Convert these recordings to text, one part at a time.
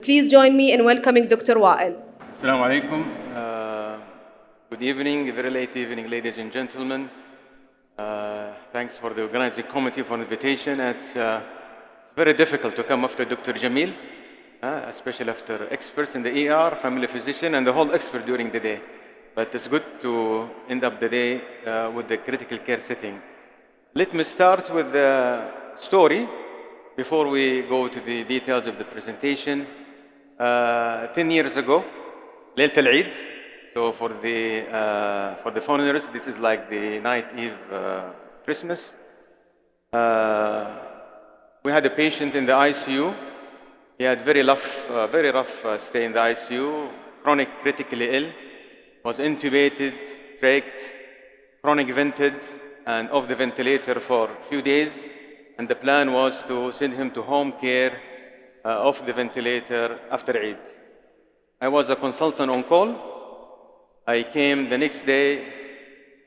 Please join me in welcoming Dr. Wael. Assalamu alaikum. Good evening, very late evening, ladies and gentlemen. Thanks for the organizing committee for the invitation. It's very difficult to come after Dr. Jamil, especially after experts in the ER, family physician, and the whole expert during the day. But it's good to end up the day with the critical care setting. Let me start with the story before we go to the details of the presentation. 10 years ago, Laylat al-Eid. So for the foreigners, this is like the night eve Christmas. We had a patient in the ICU. He had very rough stay in the ICU, chronic critically ill, was intubated, trached, chronic vented, and off the ventilator for a few days. And the plan was to send him to home care off the ventilator after Eid. I was a consultant on call. I came the next day,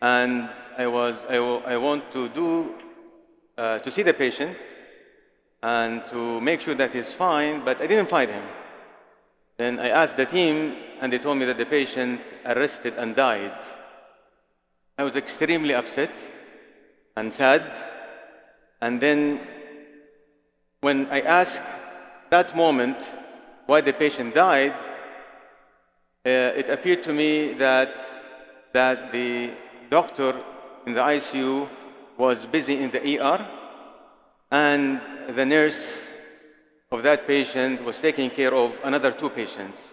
and I want to see the patient and to make sure that he's fine, but I didn't find him. Then I asked the team, and they told me that the patient arrested and died. I was extremely upset and sad. And then when I asked that moment why the patient died, it appeared to me that the doctor in the ICU was busy in the ER, and the nurse of that patient was taking care of another two patients.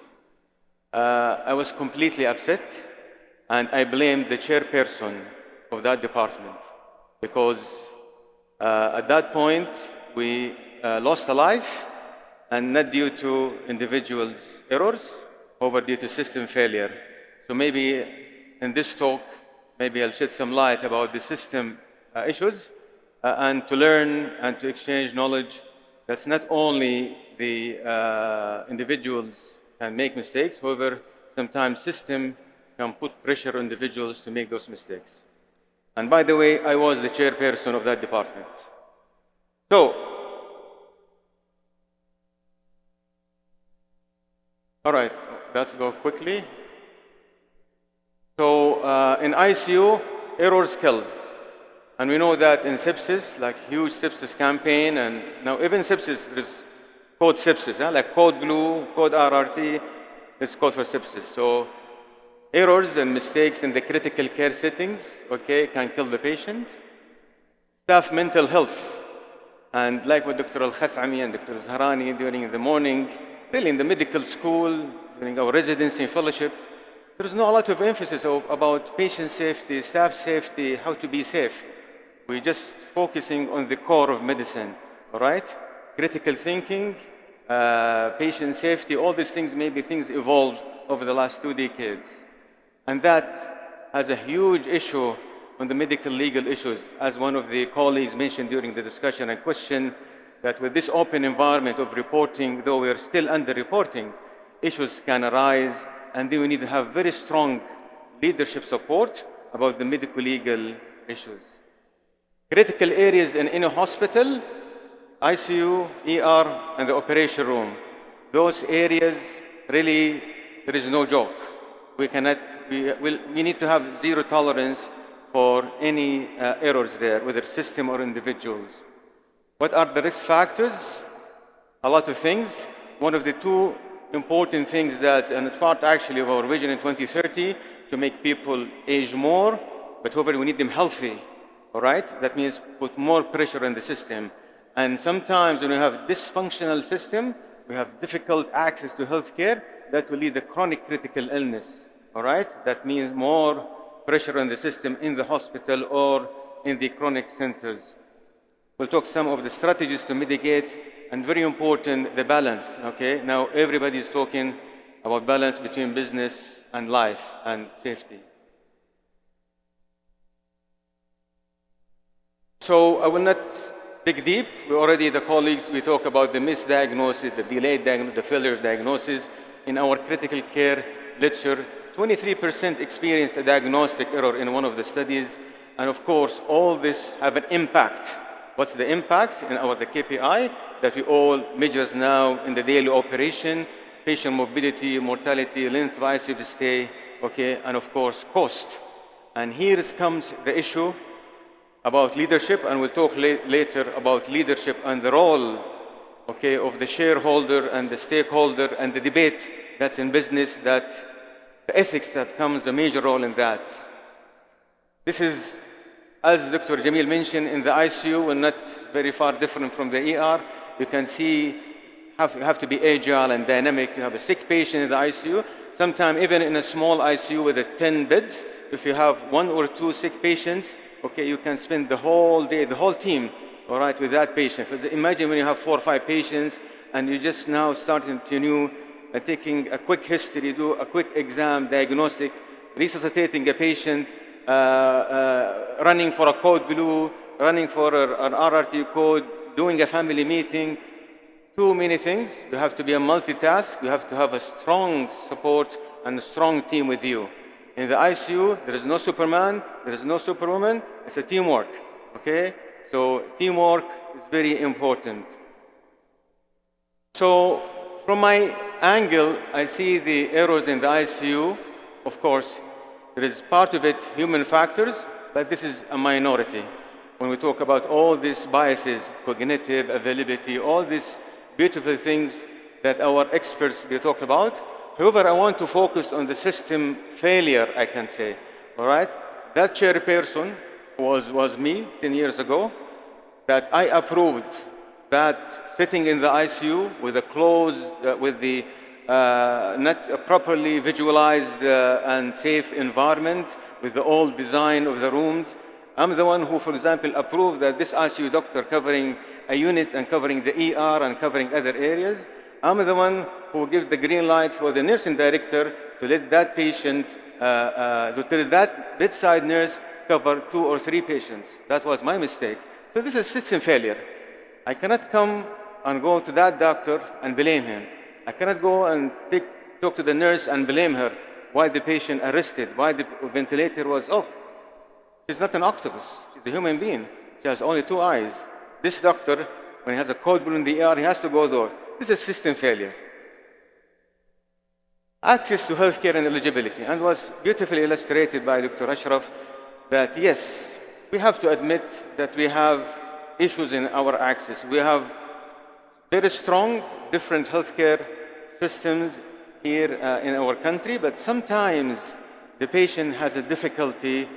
I was completely upset, and I blamed the chairperson of that department because at that point we lost a life, and not due to individuals' errors, over due to system failure. So maybe in this talk, maybe I'll shed some light about the system issues and to learn and to exchange knowledge. That's not only the individuals can make mistakes, however, sometimes system can put pressure on individuals to make those mistakes. And by the way, I was the chairperson of that department. So, all right, let's go quickly. So in ICU, errors kill. And we know that in sepsis, like huge sepsis campaign, and now even sepsis, there's code sepsis, like code glue, code RRT, it's code for sepsis. So errors and mistakes in the critical care settings, okay, can kill the patient. Staff mental health, and like what Dr. Al-Khathami and Dr. Zahrani during the morning, really in the medical school, during our residency and fellowship, there's not a lot of emphasis about patient safety, staff safety, how to be safe. We're just focusing on the core of medicine, all right? Critical thinking, patient safety, all these things, maybe things evolved over the last 2 decades. And that has a huge issue on the medical legal issues, as one of the colleagues mentioned during the discussion and question, that with this open environment of reporting, though we are still under-reporting, issues can arise, and then we need to have very strong leadership support about the medical legal issues. Critical areas in any hospital, ICU, ER, and the operation room. Those areas, really, there is no joke. We need to have zero tolerance for any errors there, whether system or individuals. What are the risk factors? A lot of things. One of the two important things that's and part actually of our vision in 2030 to make people age more, but however we need them healthy, all right? That means put more pressure on the system. And sometimes when we have dysfunctional system, we have difficult access to healthcare, that will lead to chronic critical illness, all right? That means more pressure on the system in the hospital or in the chronic centers. We'll talk some of the strategies to mitigate, and very important, the balance, okay? Now everybody's talking about balance between business and life and safety. So I will not dig deep. The colleagues, we talk about the misdiagnosis, the delayed diagnosis, the failure of diagnosis. In our critical care literature, 23% experienced a diagnostic error in one of the studies. And of course, all this have an impact What's the impact in the KPI that we all measures now in the daily operation, patient mobility, mortality, length of ICU stay, okay, and of course, cost. And here comes the issue about leadership, and we'll talk later about leadership and the role, okay, of the shareholder and the stakeholder and the debate that's in business, that the ethics that comes a major role in that. This is, as Dr. Jamil mentioned, in the ICU and not very far different from the ER. You can see you have to be agile and dynamic. You have a sick patient in the ICU. Sometimes even in a small ICU with 10 beds, if you have 1 or 2 sick patients, okay, you can spend the whole day, the whole team, all right, with that patient. Imagine when you have 4 or 5 patients and you just now starting to new, taking a quick history, do a quick exam, diagnostic, resuscitating a patient, running for a code blue, running for an RRT code, doing a family meeting. Too many things. You have to be a multitask. You have to have a strong support and a strong team with you. In the ICU, there is no Superman, there is no Superwoman. It's a teamwork, okay? So teamwork is very important. So from my angle, I see the errors in the ICU. Of course, there is part of it human factors, but this is a minority. When we talk about all these biases, cognitive, availability, all these beautiful things that our experts, they talk about. However, I want to focus on the system failure, I can say, all right? That chairperson was me 10 years ago, that I approved that sitting in the ICU with a closed, with the not properly visualized and safe environment, with the old design of the rooms. I'm the one who, for example, approved that this ICU doctor covering a unit and covering the ER and covering other areas. I'm the one who gives the green light for the nursing director to let that patient, to let that bedside nurse cover 2 or 3 patients. That was my mistake. So this is system failure. I cannot come and go to that doctor and blame him. I cannot go and talk to the nurse and blame her why the patient arrested, why the ventilator was off. She's not an octopus. She's a human being. She has only 2 eyes. This doctor, when he has a code blue in the ER, he has to go there. This is system failure. Access to healthcare and eligibility, and was beautifully illustrated by Dr. Ashraf, that yes, we have to admit that we have issues in our access. We have very strong, different healthcare systems here in our country, but sometimes the patient has a difficulty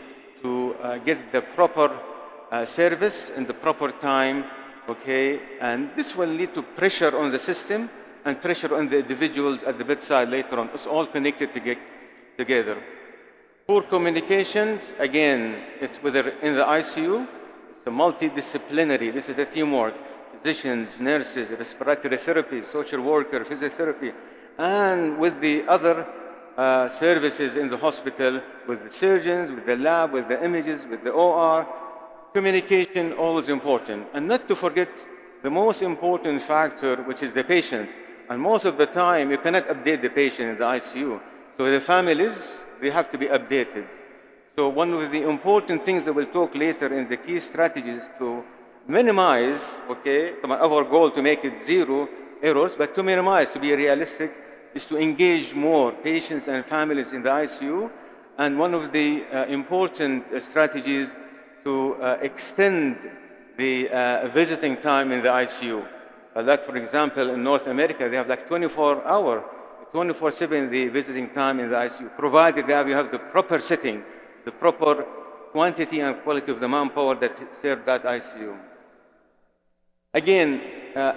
to get the proper service in the proper time, okay? And this will lead to pressure on the system and pressure on the individuals at the bedside later on. It's all connected together. Poor communications, again, it's whether in the ICU, it's a multidisciplinary, this is a teamwork. Physicians, nurses, respiratory therapy, social worker, physiotherapy, and with the other services in the hospital, with the surgeons, with the lab, with the images, with the OR. Communication, always important. And not to forget the most important factor, which is the patient. And most of the time, you cannot update the patient in the ICU. So the families, they have to be updated. So one of the important things that we'll talk later in the key strategies to minimize, okay, our goal to make it 0 errors, but to minimize, to be realistic, is to engage more patients and families in the ICU. And one of the important strategies to extend the visiting time in the ICU. Like, for example, in North America, they have like 24-hour, 24/7 the visiting time in the ICU, provided that you have the proper setting, the proper quantity and quality of the manpower that serve that ICU. Again,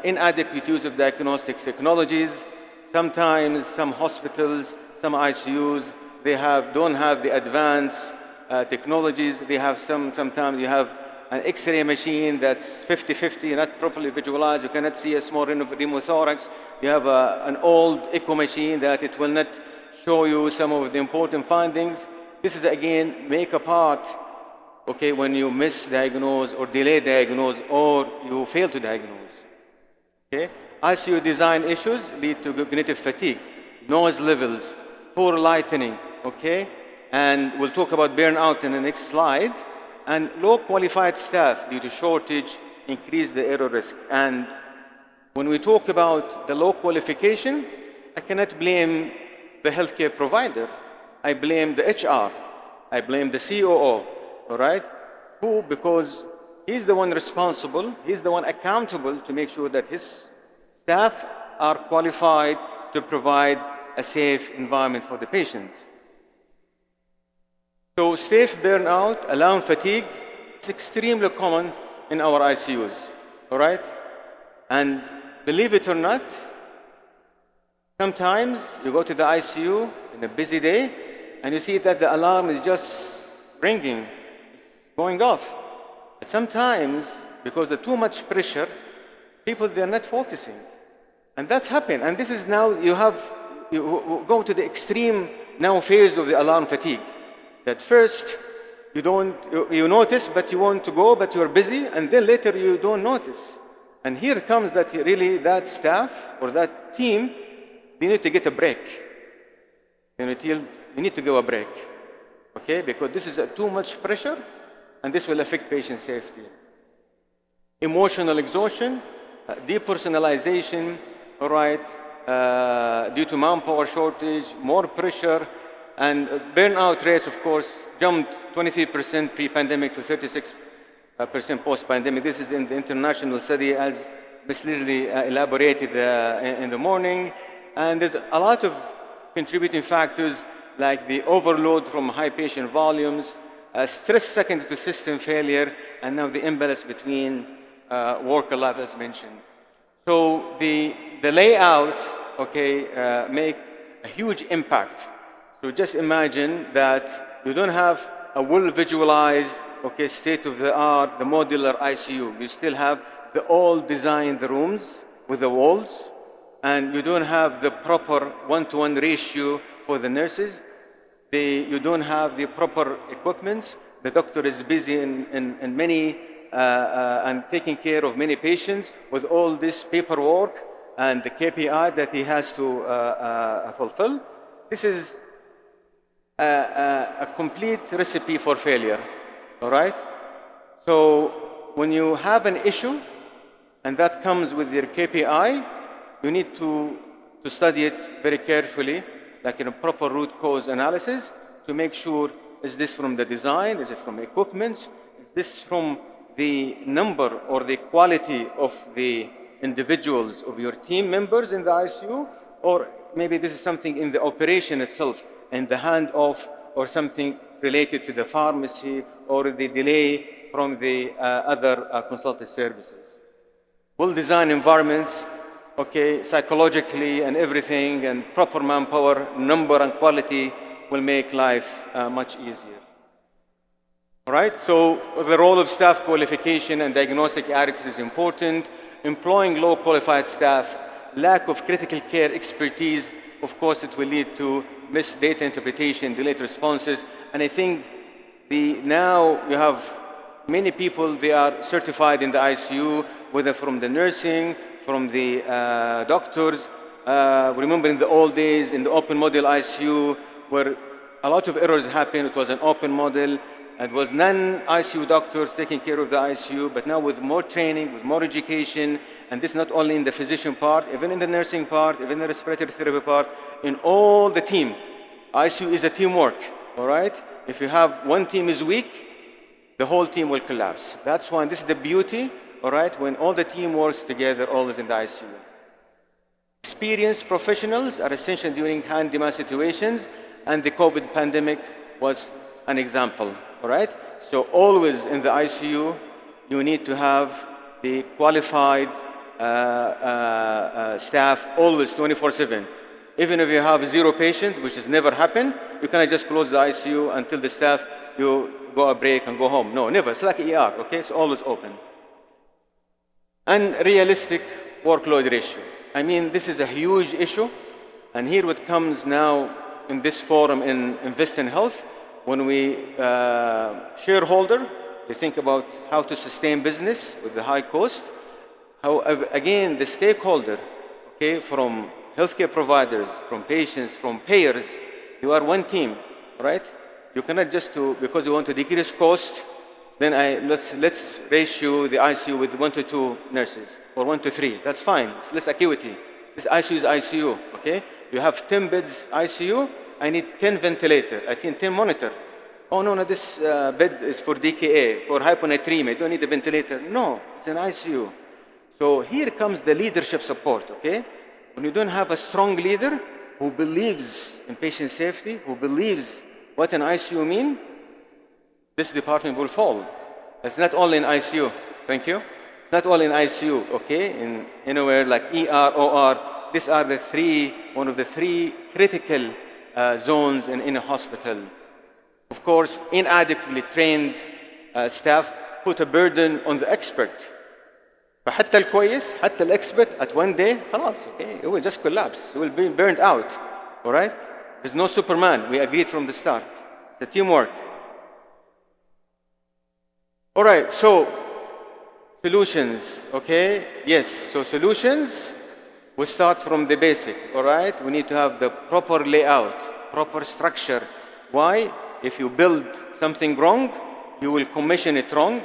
inadequate use of diagnostic technologies. Sometimes some hospitals, some ICUs, they don't have the advanced technologies. They have sometimes you have an X-ray machine that's 50-50, not properly visualized. You cannot see a small pneumothorax. You have an old echo machine that it will not show you some of the important findings. This is, again, make a part, okay, when you misdiagnose or delay diagnose or you fail to diagnose. Okay? ICU design issues lead to cognitive fatigue, noise levels, poor lighting, okay? And we'll talk about burnout in the next slide. And low qualified staff due to shortage increase the error risk. And when we talk about the low qualification, I cannot blame the healthcare provider. I blame the HR. I blame the COO, all right? Who, because he's the one responsible, he's the one accountable to make sure that his staff are qualified to provide a safe environment for the patient. So staph burnout, alarm fatigue, it's extremely common in our ICUs, all right? And believe it or not, sometimes you go to the ICU in a busy day and you see that the alarm is just ringing, it's going off. But sometimes, because of too much pressure, people, they're not focusing. And that's happened. And this is now, you go to the extreme now phase of the alarm fatigue. That first, you notice, but you want to go, but you're busy, and then later you don't notice. And here comes that really that staff or that team, they need to get a break. You need to go a break, okay? Because this is too much pressure, and this will affect patient safety. Emotional exhaustion, depersonalization, all right, due to manpower shortage, more pressure, and burnout rates, of course, jumped 23% pre-pandemic to 36% post-pandemic. This is in the international study, as Ms. Leslie elaborated in the morning. And there's a lot of contributing factors like the overload from high patient volumes, stress secondary to system failure, and now the imbalance between work and life, as mentioned. So the layout, okay, make a huge impact. So just imagine that you don't have a well-visualized, okay, state-of-the-art, the modular ICU. You still have the old designed rooms with the walls, and you don't have the proper one-to-one ratio for the nurses. You don't have the proper equipment. The doctor is busy in many and taking care of many patients with all this paperwork and the KPI that he has to fulfill. This is a complete recipe for failure, all right? So when you have an issue and that comes with your KPI, you need to study it very carefully, like in a proper root cause analysis, to make sure, is this from the design, is it from equipment, is this from the number or the quality of the individuals of your team members in the ICU, or maybe this is something in the operation itself, in the handoff, or something related to the pharmacy, or the delay from the other consultant services. Well-designed environments, okay, psychologically and everything, and proper manpower, number and quality will make life much easier. All right, so the role of staff qualification and diagnostic adequacy is important. Employing low qualified staff, lack of critical care expertise, of course, it will lead to missed data interpretation, delayed responses. And I think now you have many people, they are certified in the ICU, whether from the nursing, from the doctors. Remember in the old days, in the open model ICU, where a lot of errors happened, it was an open model, and it was non-ICU doctors taking care of the ICU, but now with more training, with more education, and this not only in the physician part, even in the nursing part, even the respiratory therapy part, in all the team. ICU is a teamwork, all right? If you have one team is weak, the whole team will collapse. That's why this is the beauty, all right, when all the team works together, always in the ICU. Experienced professionals are essential during hand-demand situations, and the COVID pandemic was an example, all right? So always in the ICU, you need to have the qualified staff, always 24/7. Even if you have 0 patient, which has never happened, you cannot just close the ICU until the staff, you go a break and go home. No, never. It's like ER, okay? It's always open. And realistic workload ratio. I mean, this is a huge issue. And here what comes now in this forum in Invest in Health, when we shareholder, they think about how to sustain business with the high cost. However, again, the stakeholder, okay, from healthcare providers, from patients, from payers, you are one team, right? You cannot just because you want to decrease cost, then let's ratio the ICU with 1 to 2 nurses, or 1 to 3. That's fine. It's less acuity. This ICU is ICU, okay? You have 10 beds ICU. I need 10 ventilator. I need 10 monitor. Oh no, this bed is for DKA, for hyponatremia. You don't need a ventilator. No, it's an ICU. So here comes the leadership support, okay? When you don't have a strong leader who believes in patient safety, who believes what an ICU means, this department will fall. It's not all in ICU. Thank you. It's not all in ICU, okay? In anywhere like ER, OR, these are one of the three critical zones in a hospital. Of course, inadequately trained staff put a burden on the expert. فحتى الكويس, حتى الexpert at one day, خلاص, okay, it will just collapse. It will be burned out, all right? There's no Superman. We agreed from the start. It's a teamwork. All right, so solutions, okay? Yes, so solutions, we start from the basic, all right? We need to have the proper layout, proper structure. Why? If you build something wrong, you will commission it wrong,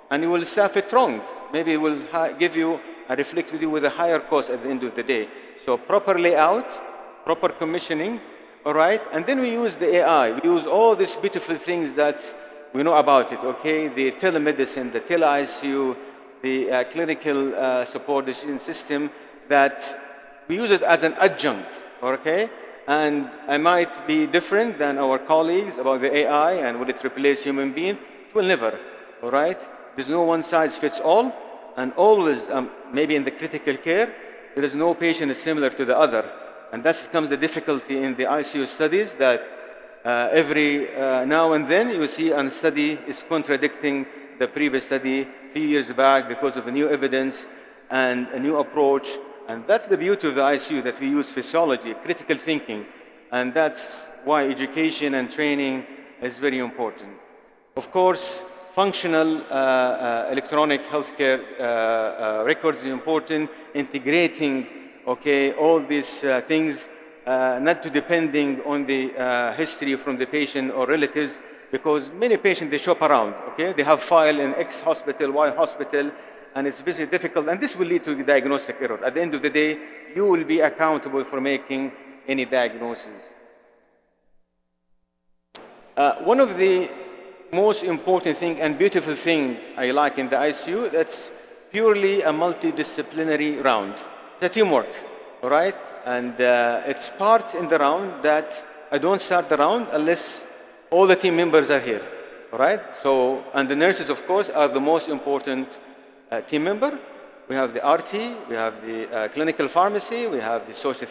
and you will staff it wrong. Maybe it will give you and reflect with you with a higher cost at the end of the day. So proper layout, proper commissioning, all right? And then we use the AI. We use all these beautiful things that we know about it, okay? The telemedicine, the tele-ICU, the clinical support decision system, that we use it as an adjunct, okay? And I might be different than our colleagues about the AI and will it replace human being? It will never, all right? There's no one size fits all, and always, maybe in the critical care, there is no patient is similar to the other. And that comes the difficulty in the ICU studies that every now and then you see a study is contradicting the previous study a few years back because of a new evidence and a new approach. And that's the beauty of the ICU, that we use physiology, critical thinking. And that's why education and training is very important. Of course, functional electronic healthcare records is important, integrating, okay, all these things, not to depending on the history from the patient or relatives, because many patients, they shop around, okay? They have file in X hospital, Y hospital, and it's very difficult, and this will lead to diagnostic error. At the end of the day, you will be accountable for making any diagnosis. One of the most important thing and beautiful thing I like in the ICU, that's purely a multidisciplinary round. It's a teamwork, all right? And it's part in the round that I don't start the round unless all the team members are here, all right? So, and the nurses, of course, are the most important team member. We have the RT, we have the clinical pharmacy, we have the social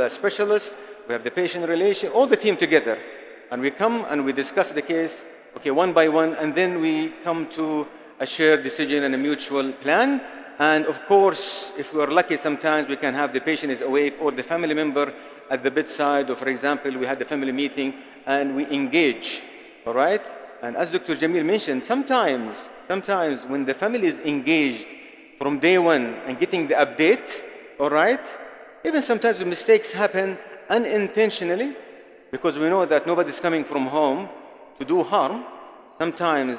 specialist, we have the patient relation, all the team together. And we come and we discuss the case, okay, one by one, and then we come to a shared decision and a mutual plan. And of course, if we are lucky, sometimes we can have the patient is awake or the family member at the bedside, or for example, we had the family meeting and we engage, all right? And as Dr. Jamil mentioned, sometimes when the family is engaged from day one and getting the update, all right, even sometimes the mistakes happen unintentionally, because we know that nobody's coming from home to do harm. Sometimes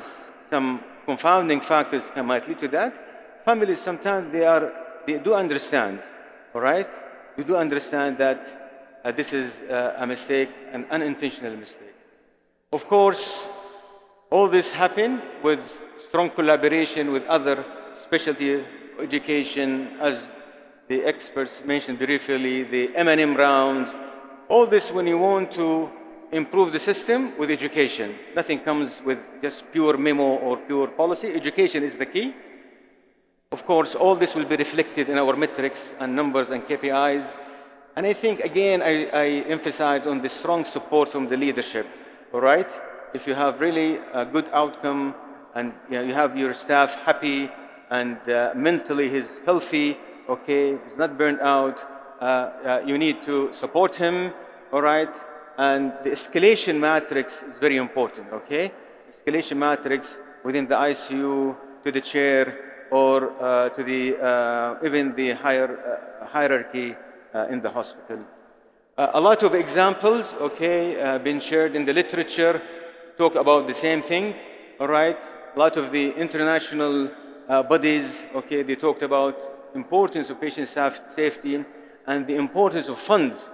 some confounding factors might lead to that. Families, sometimes they do understand, all right? They do understand that this is a mistake, an unintentional mistake. Of course, all this happened with strong collaboration with other specialty education, as the experts mentioned briefly, the M&M rounds. All this when you want to improve the system with education. Nothing comes with just pure memo or pure policy. Education is the key. Of course, all this will be reflected in our metrics and numbers and KPIs. And I think, again, I emphasize on the strong support from the leadership, all right? If you have really a good outcome and you have your staff happy and mentally he's healthy, okay, he's not burnt out, you need to support him, all right? And the escalation matrix is very important, okay? Escalation matrix within the ICU, to the chair, or to the even the hierarchy in the hospital. A lot of examples, okay, been shared in the literature, talk about the same thing, all right? A lot of the international bodies, okay, they talked about importance of patient safety and the importance of funds.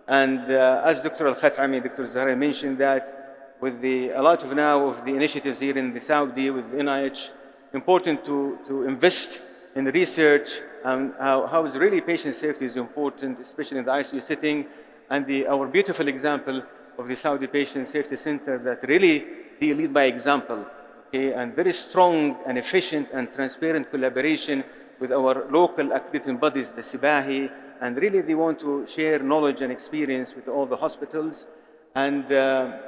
And as Dr. Al-Khatami, Dr. Zahra mentioned that with a lot of now of the initiatives here in the Saudi with NIH, important to invest in research and how is really patient safety is important, especially in the ICU setting. And our beautiful example of the Saudi Patient Safety Center that really they lead by example, okay, and very strong and efficient and transparent collaboration with our local accrediting bodies, the Sibahi, and really they want to share knowledge and experience with all the hospitals. And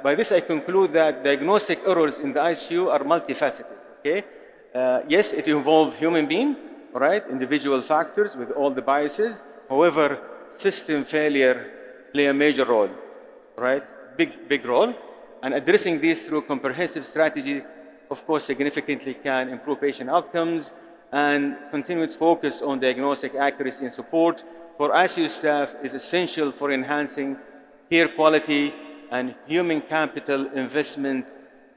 by this I conclude that diagnostic errors in the ICU are multifaceted, okay? Yes, it involves human being, right? Individual factors with all the biases. However, system failure play a major role, right? Big role. And addressing these through comprehensive strategy, of course, significantly can improve patient outcomes and continuous focus on diagnostic accuracy and support for ICU staff is essential for enhancing care quality, and human capital investment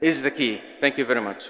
is the key. Thank you very much.